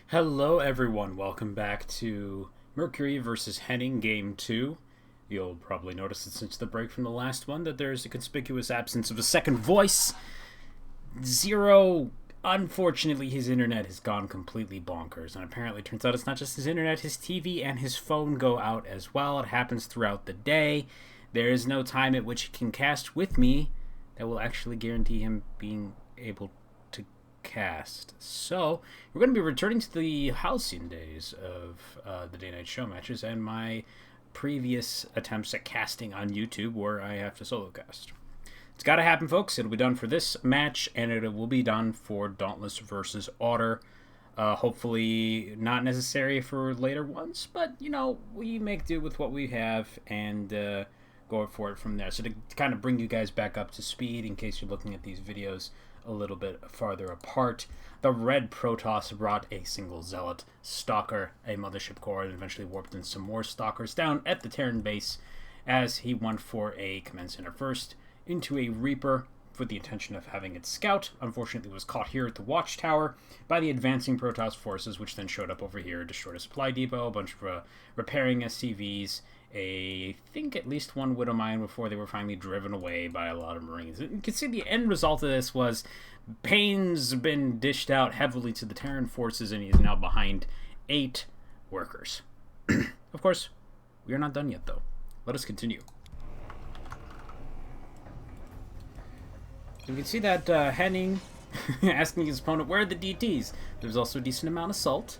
Hello, everyone. Welcome back to Mercury versus Henning Game 2. You'll probably notice that since the break from the last one that there's a conspicuous absence of a second voice. Zero, unfortunately, his internet has gone completely bonkers. And apparently, it turns out it's not just his internet, his TV and his phone go out as well. It happens throughout the day. There is no time at which he can cast with me that will actually guarantee him being able to cast. So, we're going to be returning to the halcyon days of the day-night show matches and my previous attempts at casting on YouTube where I have to solo cast. It's got to happen, folks. It'll be done for this match, and it will be done for Dauntless versus Otter. Hopefully not necessary for later ones, but, you know, we make do with what we have and go for it from there. So to kind of bring you guys back up to speed in case you're looking at these videos a little bit farther apart, the red Protoss brought a single Zealot, Stalker, a Mothership Core, and eventually warped in some more Stalkers down at the Terran base as he went for a Command Center first into a Reaper with the intention of having it scout. Unfortunately, was caught here at the Watchtower by the advancing Protoss forces, which then showed up over here, destroyed a supply depot, a bunch of repairing SCVs, I think at least one Widow Mine before they were finally driven away by a lot of Marines. You can see the end result of this was Payne's been dished out heavily to the Terran forces, and he is now behind 8 workers. Of course, we are not done yet, though. Let us continue. So you can see that Henning asking his opponent, where are the DTs? There's also a decent amount of salt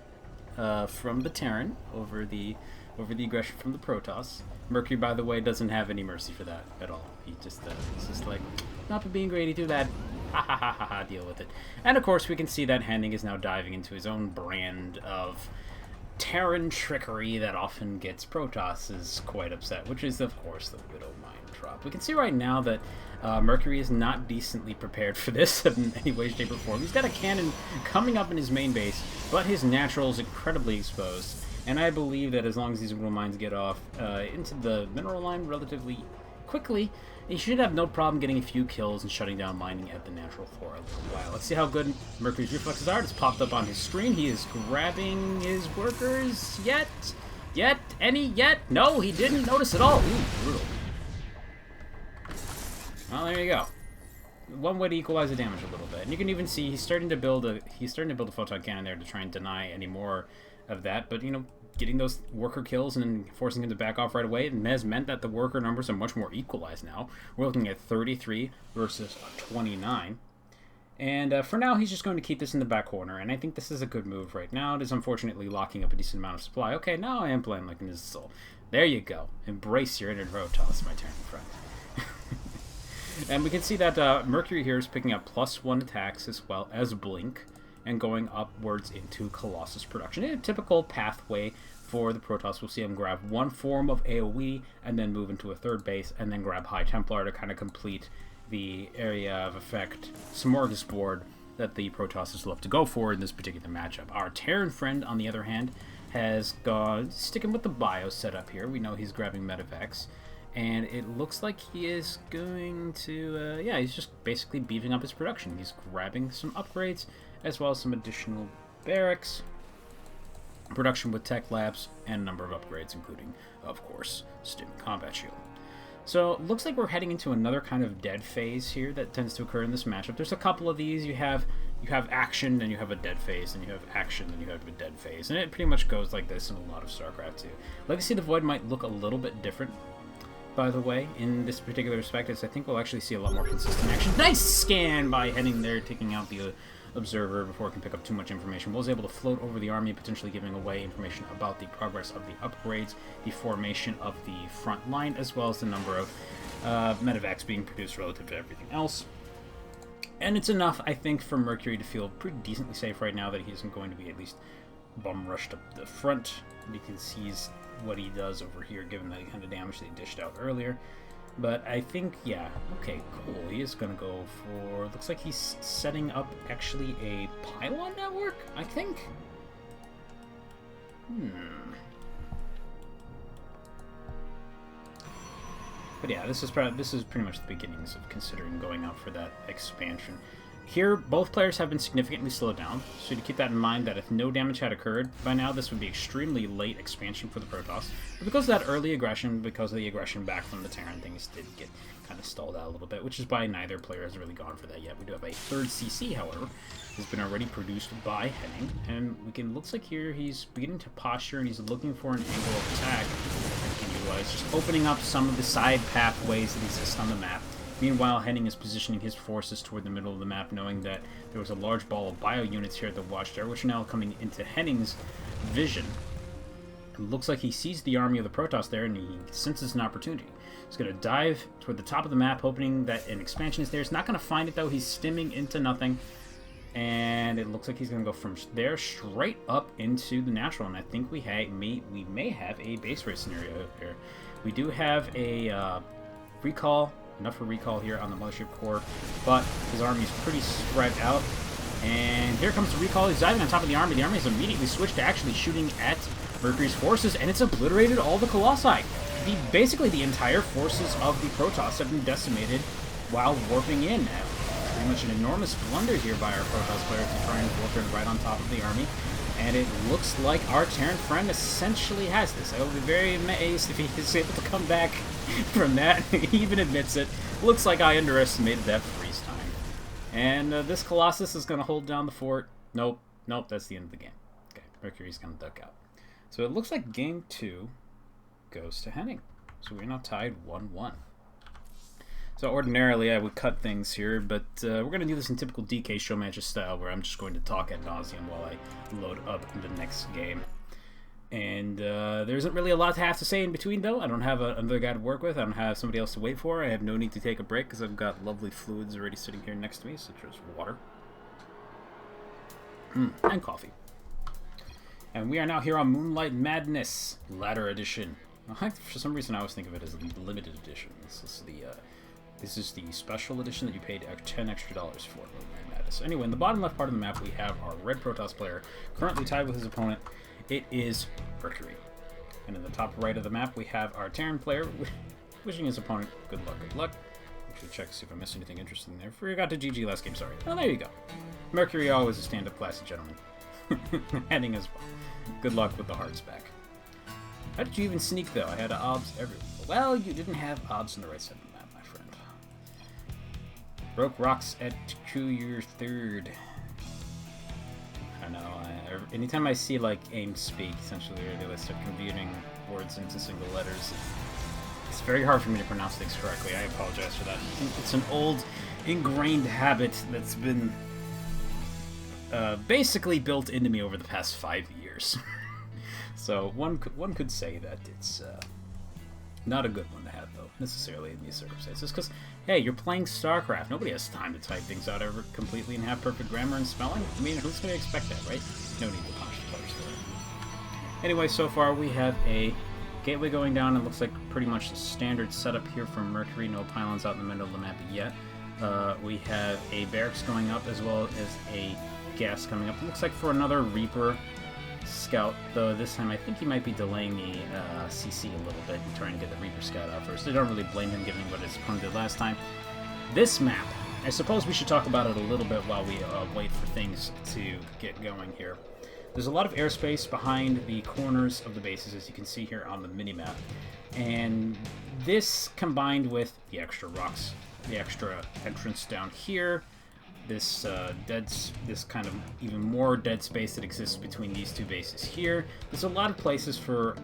from the Terran over the aggression from the Protoss. Mercury, by the way, doesn't have any mercy for that at all. He's just like, not being greedy, do that. Ha ha ha ha ha, deal with it. And of course, we can see that Henning is now diving into his own brand of Terran trickery that often gets Protosses quite upset, which is, of course, the Widow Mine drop. We can see right now that Mercury is not decently prepared for this in any way, shape, or form. He's got a cannon coming up in his main base, but his natural is incredibly exposed. And I believe that as long as these mineral mines get off into the mineral line relatively quickly, he should have no problem getting a few kills and shutting down mining at the natural for a little while. Let's see how good Mercury's reflexes are. It's popped up on his screen. He is grabbing his workers. Yet? No, he didn't notice at all. Ooh, brutal. Well, there you go. One way to equalize the damage a little bit. And you can even see he's starting to build a photon cannon there to try and deny any more of that, but, you know, getting those worker kills and forcing him to back off right away has meant that the worker numbers are much more equalized now. We're looking at 33 versus 29. And for now, he's just going to keep this in the back corner, and I think this is a good move right now. It is unfortunately locking up a decent amount of supply. Okay, now I am playing like an soul. There you go. Embrace your inner Protoss, my Terran friend. And we can see that Mercury here is picking up +1 attacks as well as Blink, and going upwards into Colossus production. In a typical pathway for the Protoss, we'll see him grab one form of AoE, and then move into a third base, and then grab High Templar to kind of complete the area of effect smorgasbord that the Protosses love to go for in this particular matchup. Our Terran friend, on the other hand, has gone sticking with the bio setup here. We know he's grabbing Medivacs, and it looks like he is going to, he's just basically beefing up his production. He's grabbing some upgrades, as well as some additional barracks, production with tech labs, and a number of upgrades, including, of course, Stim Combat Shield. So, looks like we're heading into another kind of dead phase here that tends to occur in this matchup. There's a couple of these. You have action, then you have a dead phase, and you have action, then you have a dead phase. And it pretty much goes like this in a lot of StarCraft 2. Legacy of the Void might look a little bit different, by the way, in this particular respect, as I think we'll actually see a lot more consistent action. Nice scan by Henning there, taking out the observer before it can pick up too much information. Was able to float over the army, potentially giving away information about the progress of the upgrades, the formation of the front line, as well as the number of medevacs being produced relative to everything else. And it's enough, I think, for Mercury to feel pretty decently safe right now that he isn't going to be at least bum rushed up the front, because he's what he does over here, given the kind of damage they dished out earlier. But I think, yeah, okay, cool. He is going to go for, looks like he's setting up actually a pylon network, I think? But yeah, this is pretty much the beginnings of considering going out for that expansion. Here, both players have been significantly slowed down, so to keep that in mind that if no damage had occurred by now, this would be extremely late expansion for the Protoss. But because of that early aggression, because of the aggression back from the Terran, things did get kind of stalled out a little bit, which is why neither player has really gone for that yet. We do have a third CC, however, has been already produced by Henning, and we can, looks like here he's beginning to posture and he's looking for an angle of attack that he can utilize, just opening up some of the side pathways that exist on the map. Meanwhile, Henning is positioning his forces toward the middle of the map, knowing that there was a large ball of bio units here at the Watchtower, which are now coming into Henning's vision. It looks like he sees the army of the Protoss there, and he senses an opportunity. He's going to dive toward the top of the map, hoping that an expansion is there. He's not going to find it, though. He's stimming into nothing, and it looks like he's going to go from there straight up into the natural, and I think we may have a base race scenario here. We do have a recall. Enough for recall here on the Mothership Core, but his army is pretty spread out. And here comes the recall. He's diving on top of the army. The army has immediately switched to actually shooting at Mercury's forces, and it's obliterated all the Colossi. Basically, the entire forces of the Protoss have been decimated while warping in. Pretty much an enormous blunder here by our Protoss player to try and warp in right on top of the army. And it looks like our Terran friend essentially has this. I will be very amazed if he is able to come back from that. He even admits it. Looks like I underestimated that freeze time. And this Colossus is going to hold down the fort. Nope, that's the end of the game. Okay, Mercury's going to duck out. So it looks like game 2 goes to Henning. So we're now tied 1-1. So ordinarily I would cut things here, but we're going to do this in typical DK Showmatches style, where I'm just going to talk ad nauseum while I load up the next game. And there isn't really a lot to have to say in between, though. I don't have another guy to work with. I don't have somebody else to wait for. I have no need to take a break because I've got lovely fluids already sitting here next to me, such as water and coffee. And we are now here on Moonlight Madness Ladder Edition. For some reason, I always think of it as a limited edition. This is the special edition that you paid $10 extra for Moonlight Madness. Anyway, in the bottom left part of the map, we have our red Protoss player currently tied with his opponent. It is Mercury. And in the top right of the map, we have our Terran player wishing his opponent good luck. Good luck. Actually, check to see if I missed anything interesting there. Forgot to GG last game, sorry. Oh, there you go. Mercury always a stand-up classy gentleman. Henning as well. Good luck with the hearts back. How did you even sneak, though? I had odds everywhere. Well, you didn't have odds on the right side of the map, my friend. Broke rocks at your third. I know. Anytime I see, like, AIM speak, essentially, where they start converting words into single letters, it's very hard for me to pronounce things correctly. I apologize for that. It's an old, ingrained habit that's been basically built into me over the past 5 years. So one could say that it's not a good one to have, though, necessarily in these circumstances. Because, hey, you're playing StarCraft. Nobody has time to type things out ever completely and have perfect grammar and spelling. I mean, who's going to expect that, right? No need to punish the players for it. Anyway, so far we have a gateway going down. It looks like pretty much the standard setup here for Mercury. No pylons out in the middle of the map yet. We have a barracks going up as well as a gas coming up. It looks like for another Reaper Scout, though this time I think he might be delaying the CC a little bit and trying to get the Reaper Scout out first. I don't really blame him given what his opponent did last time. This map, I suppose we should talk about it a little bit while we wait for things to get going here. There's a lot of airspace behind the corners of the bases, as you can see here on the minimap. And this combined with the extra rocks, the extra entrance down here, this kind of even more dead space that exists between these two bases here. There's a lot of places for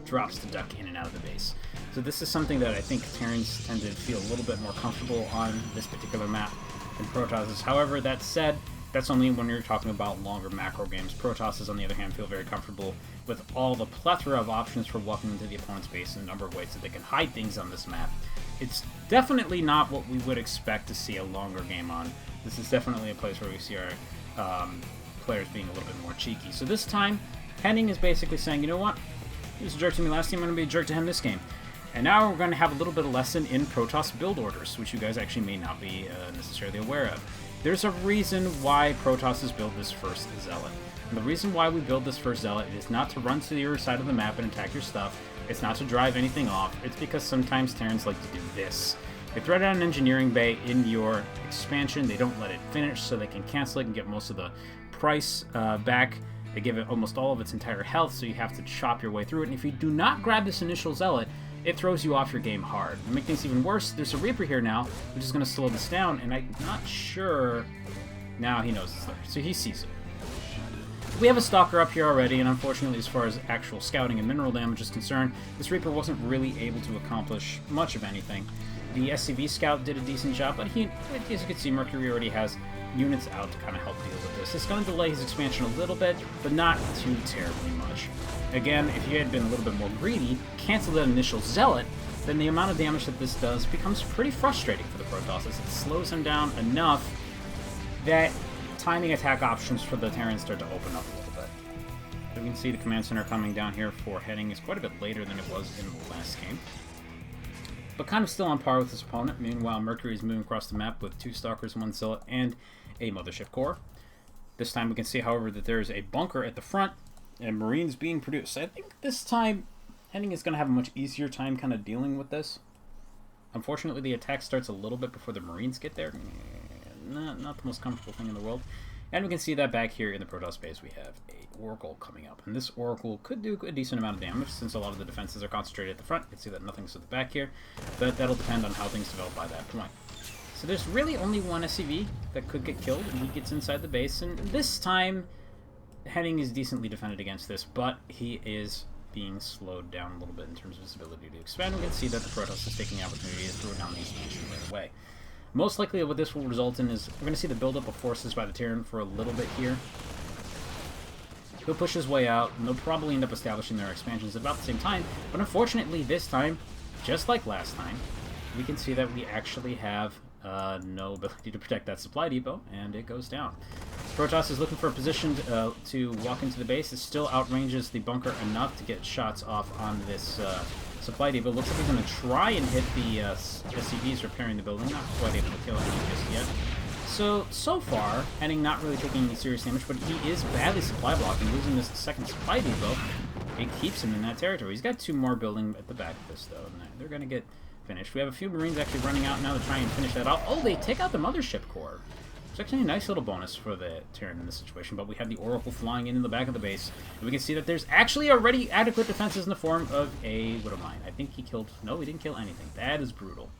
drops to duck in and out of the base. So this is something that I think Terrans tend to feel a little bit more comfortable on this particular map than Protosses. However, that said, that's only when you're talking about longer macro games. Protosses, on the other hand, feel very comfortable with all the plethora of options for walking into the opponent's base in a number of ways that they can hide things on this map. It's definitely not what we would expect to see a longer game on. This is definitely a place where we see our players being a little bit more cheeky. So this time, Henning is basically saying, you know what? He was a jerk to me last game, I'm going to be a jerk to him this game. And now we're going to have a little bit of lesson in Protoss build orders, which you guys actually may not be necessarily aware of. There's a reason why Protosses build this first Zealot. And the reason why we build this first Zealot is not to run to the other side of the map and attack your stuff. It's not to drive anything off. It's because sometimes Terrans like to do this. They throw down an engineering bay in your expansion. They don't let it finish, so they can cancel it and get most of the price back. They give it almost all of its entire health, so you have to chop your way through it. And if you do not grab this initial zealot, it throws you off your game hard. To make things even worse, there's a Reaper here now, which is going to slow this down, and I'm not sure... Now he knows it's there, so he sees it. We have a Stalker up here already, and unfortunately, as far as actual scouting and mineral damage is concerned, this Reaper wasn't really able to accomplish much of anything. The SCV Scout did a decent job, but he, as you can see, Mercury already has units out to kind of help deal with this. It's going to delay his expansion a little bit, but not too terribly much. Again, if you had been a little bit more greedy, cancel that initial Zealot, then the amount of damage that this does becomes pretty frustrating for the Protosses. It slows him down enough that timing attack options for the Terrans start to open up a little bit. So we can see the command center coming down here for Henning is quite a bit later than it was in the last game, but kind of still on par with his opponent. Meanwhile, Mercury is moving across the map with 2 Stalkers, 1 Zealot, and a Mothership Core. This time we can see, however, that there is a bunker at the front and Marines being produced. So I think this time Henning is going to have a much easier time kind of dealing with this. Unfortunately, the attack starts a little bit before the Marines get there. Not the most comfortable thing in the world. And we can see that back here in the Protoss base we have a Oracle coming up. And this Oracle could do a decent amount of damage since a lot of the defenses are concentrated at the front. You can see that nothing's at the back here, but that'll depend on how things develop by that point. So there's really only one SCV that could get killed, and he gets inside the base. And this time, Henning is decently defended against this, but he is being slowed down a little bit in terms of his ability to expand. We can see that the Protoss is taking the opportunity to throw down the expansion right away. Most likely what this will result in is we're going to see the buildup of forces by the Terran for a little bit here. He'll push his way out, and they'll probably end up establishing their expansions at about the same time. But unfortunately, this time, just like last time, we can see that we actually have no ability to protect that supply depot, and it goes down. Protoss is looking for a position to walk into the base. It still outranges the bunker enough to get shots off on this supply depot. Looks like he's going to try and hit the SCVs repairing the building. Not quite able to kill anything just yet. So far, Henning not really taking any serious damage, but he is badly supply blocking. Losing this second supply depot, it keeps him in that territory. He's got 2 more building at the back of this, though, and they're going to get finished. We have a few Marines actually running out now to try and finish that off. Oh, they take out the Mothership Core. It's actually a nice little bonus for the Terran in this situation, but we have the Oracle flying into the back of the base, and we can see that there's actually already adequate defenses in the form of a Widowmine. I think he killed... No, he didn't kill anything. That is brutal.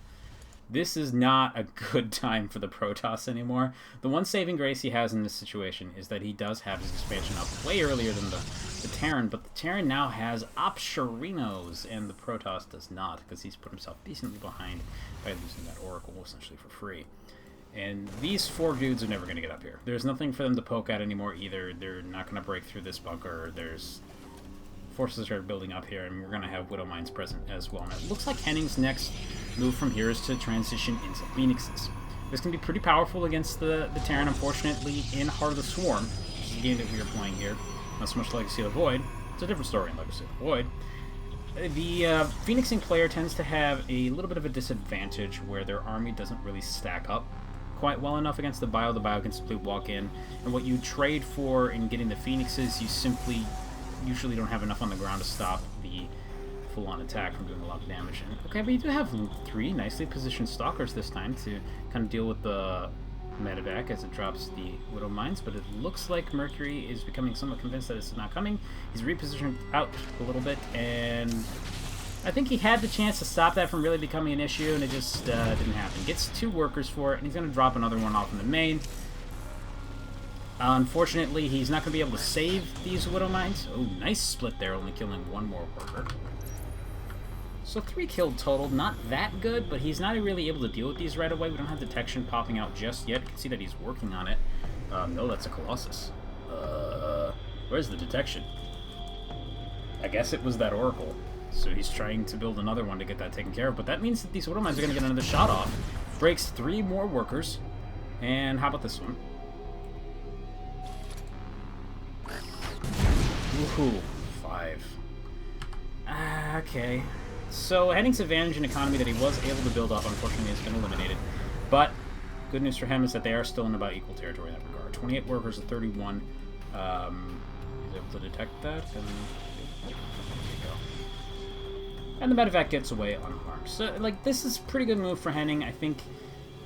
This is not a good time for the Protoss anymore. The one saving grace he has in this situation is that he does have his expansion up way earlier than the Terran, but the Terran now has Opsherinos, and the Protoss does not, because he's put himself decently behind by losing that Oracle essentially for free. And these 4 dudes are never going to get up here. There's nothing for them to poke at anymore either. They're not going to break through this bunker. There's forces are building up here, and we're going to have Widow Mines present as well. And it looks like Henning's next move from here is to transition into Phoenixes. This can be pretty powerful against the Terran, unfortunately, in Heart of the Swarm, which is the game that we are playing here. Not so much Legacy of the Void. It's a different story in Legacy of the Void. The Phoenixing player tends to have a little bit of a disadvantage where their army doesn't really stack up quite well enough against the Bio. The Bio can simply walk in, and what you trade for in getting the Phoenixes, you simply usually don't have enough on the ground to stop the full-on attack from doing a lot of damage. And, okay, but you do have 3 nicely positioned Stalkers this time to kind of deal with the medevac as it drops the Widow Mines, but it looks like Mercury is becoming somewhat convinced that it's not coming. He's repositioned out a little bit, and I think he had the chance to stop that from really becoming an issue, and it just didn't happen. Gets 2 workers for it, and he's going to drop another one off in the main. Unfortunately, he's not going to be able to save these Widow Mines. Oh, nice split there, only killing 1 more worker. So 3 killed total, not that good, but he's not really able to deal with these right away. We don't have detection popping out just yet. You can see that he's working on it. No, that's a Colossus. Where's the detection? I guess it was that Oracle. So he's trying to build another one to get that taken care of, but that means that these Widow Mines are going to get another shot off. Breaks 3 more workers. And how about this one? Woohoo, 5. Okay. So Henning's advantage in economy that he was able to build up, unfortunately, has been eliminated. But good news for him is that they are still in about equal territory in that regard. 28 workers to 31. He's able to detect that, and there you And the medevac gets away unharmed. So, like, this is a pretty good move for Henning. I think,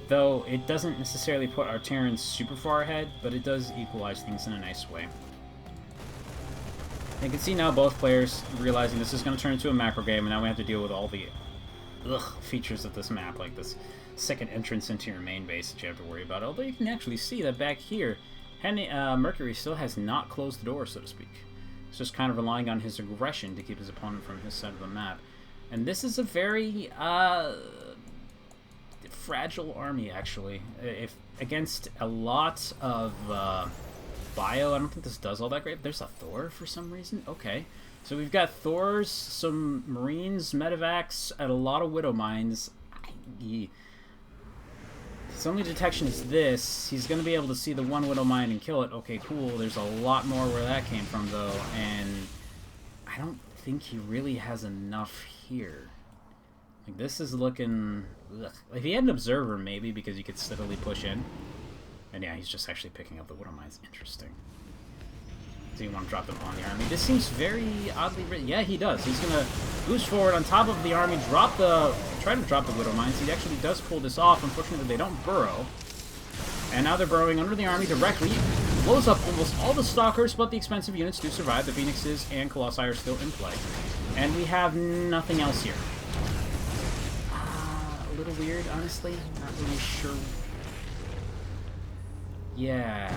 though, it doesn't necessarily put our Terrans super far ahead, but it does equalize things in a nice way. You can see now both players realizing this is going to turn into a macro game, and now we have to deal with all the features of this map, like this second entrance into your main base that you have to worry about. Although you can actually see that back here, Mercury still has not closed the door, so to speak. It's just kind of relying on his aggression to keep his opponent from his side of the map. And this is a very fragile army, actually. If against a lot of bio, I don't think this does all that great. There's a Thor for some reason. Okay. So we've got Thors, some Marines, Medevacs, and a lot of Widow Mines. His only detection is this. He's going to be able to see the one Widow Mine and kill it. Okay, cool. There's a lot more where that came from, though. And I don't think he really has enough here. Like, this is looking... Ugh. If he had an Observer, maybe, because he could steadily push in. And yeah, he's just actually picking up the Widow Mines. Interesting. Do you want to drop them on the army? This seems very oddly written. Yeah, he does. He's going to boost forward on top of the army, try to drop the Widow Mines. He actually does pull this off. Unfortunately, they don't burrow. And now they're burrowing under the army directly. Blows up almost all the Stalkers, but the expensive units do survive. The Phoenixes and Colossi are still in play. And we have nothing else here. A little weird, honestly. Not really sure. Yeah.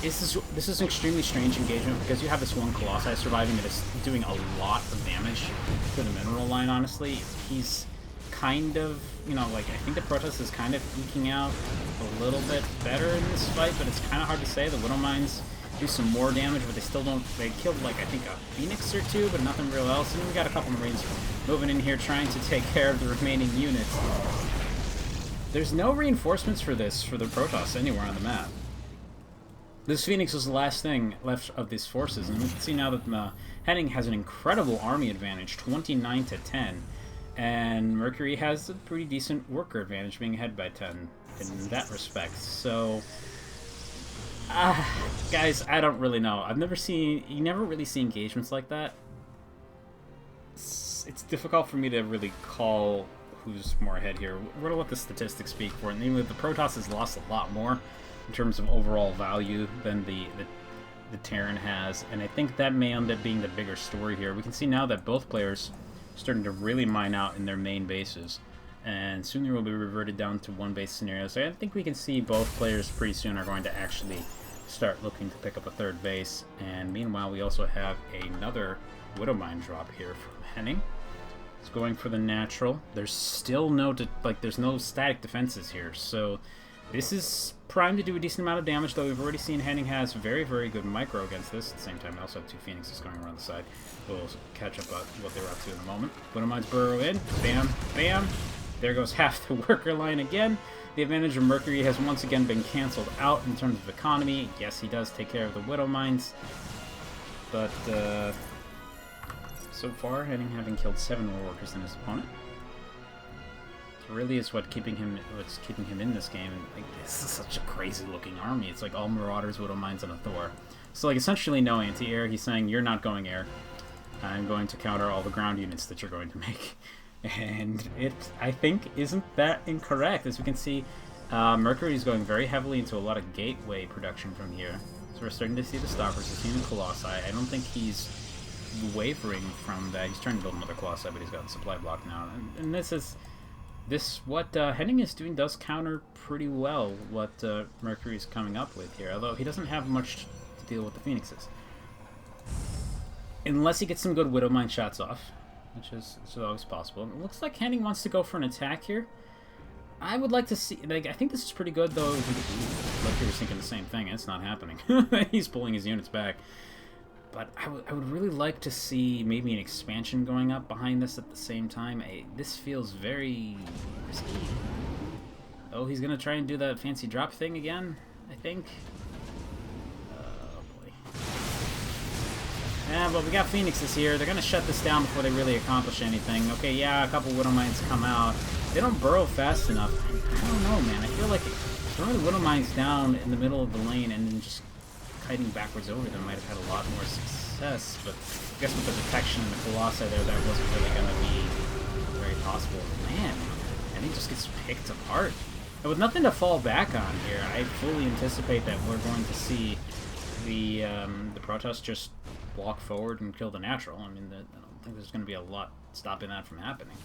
This is an extremely strange engagement because you have this one Colossi surviving that is doing a lot of damage to the mineral line, honestly. He's kind of, you know, like, I think the Protoss is kind of eking out a little bit better in this fight, but it's kind of hard to say. The Widow Mines do some more damage, but they still don't, they killed, like, I think a Phoenix or two, but nothing real else. And then we got a couple Marines moving in here trying to take care of the remaining units. There's no reinforcements for this, for the Protoss, anywhere on the map. This Phoenix was the last thing left of these forces, and we can see now that Henning has an incredible army advantage, 29 to 10, and Mercury has a pretty decent worker advantage, being ahead by 10 in that respect. So, guys, I don't really know. You never really see engagements like that. It's difficult for me to really call who's more ahead here. We're gonna let the statistics speak for it. Namely, the Protoss has lost a lot more in terms of overall value than the Terran has, and I think that may end up being the bigger story here. We can see now that both players are starting to really mine out in their main bases, and soon there will be reverted down to one base scenario. So I think we can see both players pretty soon are going to actually start looking to pick up a third base. And meanwhile, we also have another Widow Mine drop here from Henning. It's going for the natural. There's still no there's no static defenses here, so this is primed to do a decent amount of damage, though we've already seen Henning has very, very good micro against this. At the same time, I also have two Phoenixes going around the side. We'll catch up on what they're up to in a moment. Widow Mines burrow in. Bam, bam. There goes half the worker line again. The advantage of Mercury has once again been canceled out in terms of economy. Yes, he does take care of the Widow Mines, but so far, Henning having killed 7 more workers than his opponent. Really is what's keeping him in this game. And, like, this is such a crazy looking army. It's like all Marauders, Widow Mines, and a Thor. So, like, essentially no anti-air. He's saying, you're not going air. I'm going to counter all the ground units that you're going to make. And it, I think, isn't that incorrect. As we can see, Mercury is going very heavily into a lot of gateway production from here. So we're starting to see the Stalkers, we're seeing the Colossi. I don't think he's wavering from that. He's trying to build another Colossi, but he's got a supply block now. And this is... what Henning is doing does counter pretty well what Mercury's coming up with here, although he doesn't have much to deal with the Phoenixes. Unless he gets some good Widow Mine shots off, which is always possible. It looks like Henning wants to go for an attack here. I would like to see, like, I think this is pretty good, though. Mercury's thinking the same thing, and it's not happening. He's pulling his units back. But I would really like to see maybe an expansion going up behind this at the same time. This feels very risky. Oh, he's going to try and do that fancy drop thing again, I think. Oh, boy. Yeah, but we got Phoenixes here. They're going to shut this down before they really accomplish anything. Okay, yeah, a couple Widow Mines come out. They don't burrow fast enough. I don't know, man. I feel like throwing the Widow Mines down in the middle of the lane and then just kiting backwards over them might have had a lot more success. tests, but I guess with the detection and the Colossi there, that wasn't really going to be very possible. Man, and he just gets picked apart. And with nothing to fall back on here, I fully anticipate that we're going to see the Protoss just walk forward and kill the natural. I mean, I don't think there's going to be a lot stopping that from happening.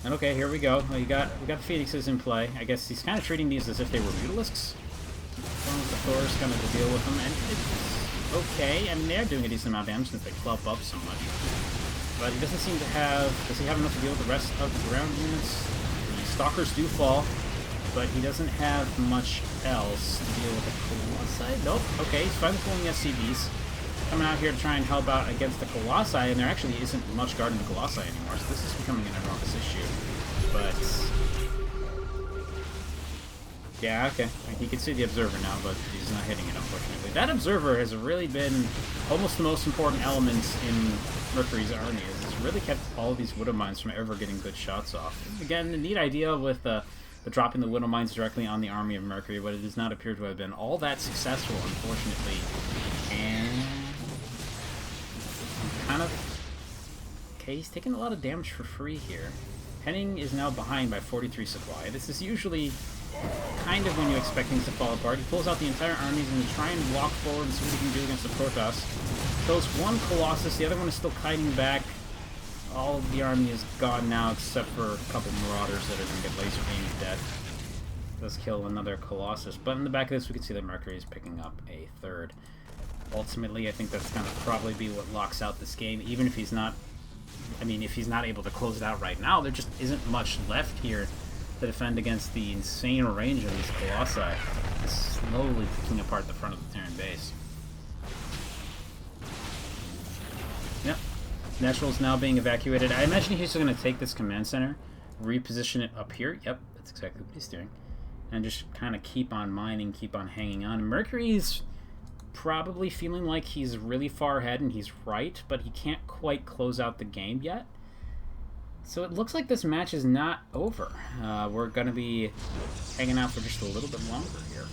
And okay, here we go. We got the Phoenixes in play. I guess he's kind of treating these as if they were Mutalisks. As long as the Thor's coming to deal with them, and it's okay. I mean, they're doing a decent amount of damage since they clump up so much. But he doesn't seem to have... Does he have enough to deal with the rest of the ground units? The Stalkers do fall, but he doesn't have much else to deal with the Colossi. Nope. Okay, he's finally pulling SCVs. Coming out here to try and help out against the Colossi, and there actually isn't much guarding the Colossi anymore, so this is becoming an enormous issue. But... yeah, okay. He can see the Observer now, but he's not hitting it, unfortunately. That Observer has really been almost the most important element in Mercury's army. It's really kept all of these Widow Mines from ever getting good shots off. Again, a neat idea with the dropping the Widow Mines directly on the army of Mercury, but it does not appear to have been all that successful, unfortunately. And... kind of... okay, he's taking a lot of damage for free here. Henning is now behind by 43 supply. This is usually kind of when you expect things to fall apart. He pulls out the entire armies and try and walk forward and see what he can do against the Protoss. Kills one Colossus, the other one is still kiting back. All of the army is gone now except for a couple Marauders that are going to get laser beamed to death. Does kill another Colossus, but in the back of this we can see that Mercury is picking up a third. Ultimately, I think that's going to probably be what locks out this game, even if he's not... I mean, if he's not able to close it out right now, there just isn't much left here to defend against the insane range of these Colossi. Slowly picking apart the front of the Terran base. Yep. Natural's now being evacuated. I imagine he's going to take this command center, reposition it up here. Yep, that's exactly what he's doing. And just kind of keep on mining, keep on hanging on. Mercury's probably feeling like he's really far ahead, and he's right, but he can't quite close out the game yet. So it looks like this match is not over. We're going to be hanging out for just a little bit longer here.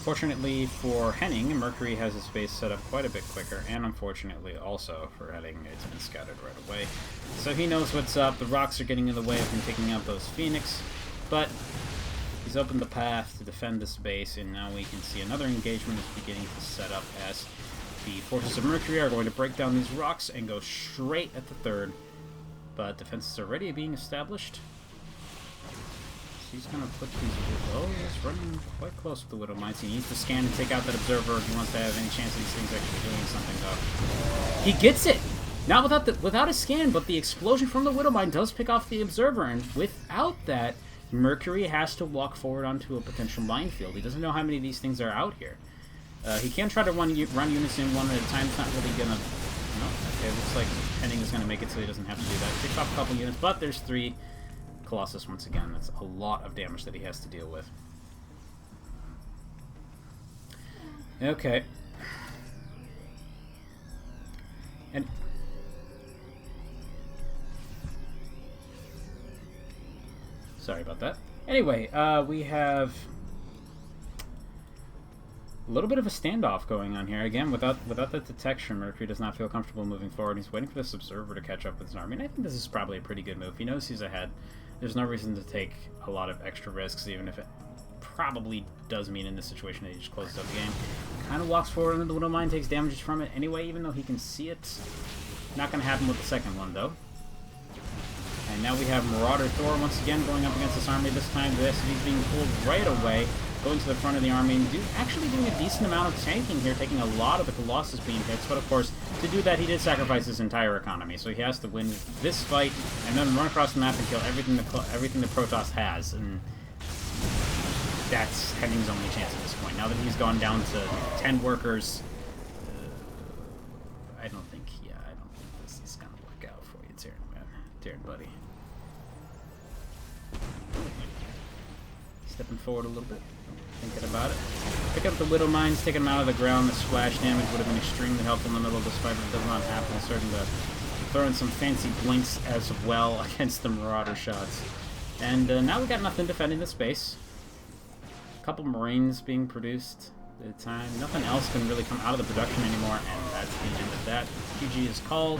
Fortunately for Henning, Mercury has his base set up quite a bit quicker, and unfortunately also for Henning, it's been scattered right away. So he knows what's up. The rocks are getting in the way of him taking out those Phoenix, but he's opened the path to defend this base, and now we can see another engagement is beginning to set up as the forces of Mercury are going to break down these rocks and go straight at the third. But defenses are already being established. So he's going to put these... oh, he's running quite close with the Widow Mines. He needs to scan and take out that Observer if he wants to have any chance of these things actually doing something, though. He gets it! Not without a scan, but the explosion from the Widow Mine does pick off the Observer, and without that, Mercury has to walk forward onto a potential minefield. He doesn't know how many of these things are out here. He can try to run units in one at a time. It's not really gonna... no, okay, looks like Henning is gonna make it so he doesn't have to do that. Takes off a couple units, but there's 3 Colossus once again. That's a lot of damage that he has to deal with. Okay. And... sorry about that. Anyway, we have a little bit of a standoff going on here. Again, without the detection, Mercury does not feel comfortable moving forward. He's waiting for this Observer to catch up with his army, and I think this is probably a pretty good move. He knows he's ahead. There's no reason to take a lot of extra risks, even if it probably does mean in this situation that he just closes up the game. Kind of walks forward, and the Widow Mine takes damages from it anyway, even though he can see it. Not going to happen with the second one, though. And now we have Marauder Thor once again going up against this army. This time the SCV's being pulled right away, going to the front of the army, and actually doing a decent amount of tanking here, taking a lot of the Colossus being hits. But of course, to do that, he did sacrifice his entire economy. So he has to win this fight and then run across the map and kill everything the Protoss has. And that's Henning's only chance at this point. Now that he's gone down to 10 workers, I don't think this is going to work out for you, Terran buddy. Stepping forward a little bit, thinking about it. Pick up the Widow Mines, taking them out of the ground. The splash damage would have been extremely helpful in the middle of this fight, but it does not happen. Starting to throw in some fancy blinks as well against the Marauder shots. And now we got nothing defending the space. couple Marines being produced at the time. Nothing else can really come out of the production anymore, and that's the end of that. GG is called.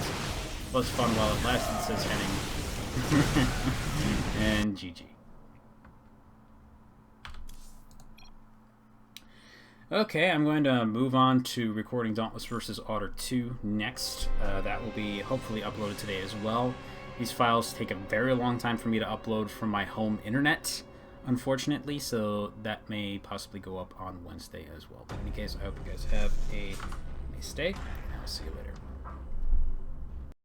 Was fun while it lasted, says Henning. And GG. Okay, I'm going to move on to recording Dauntless vs. Otter 2 next. That will be hopefully uploaded today as well. These files take a very long time for me to upload from my home internet, unfortunately, so that may possibly go up on Wednesday as well. But in any case, I hope you guys have a nice day, and I'll see you later.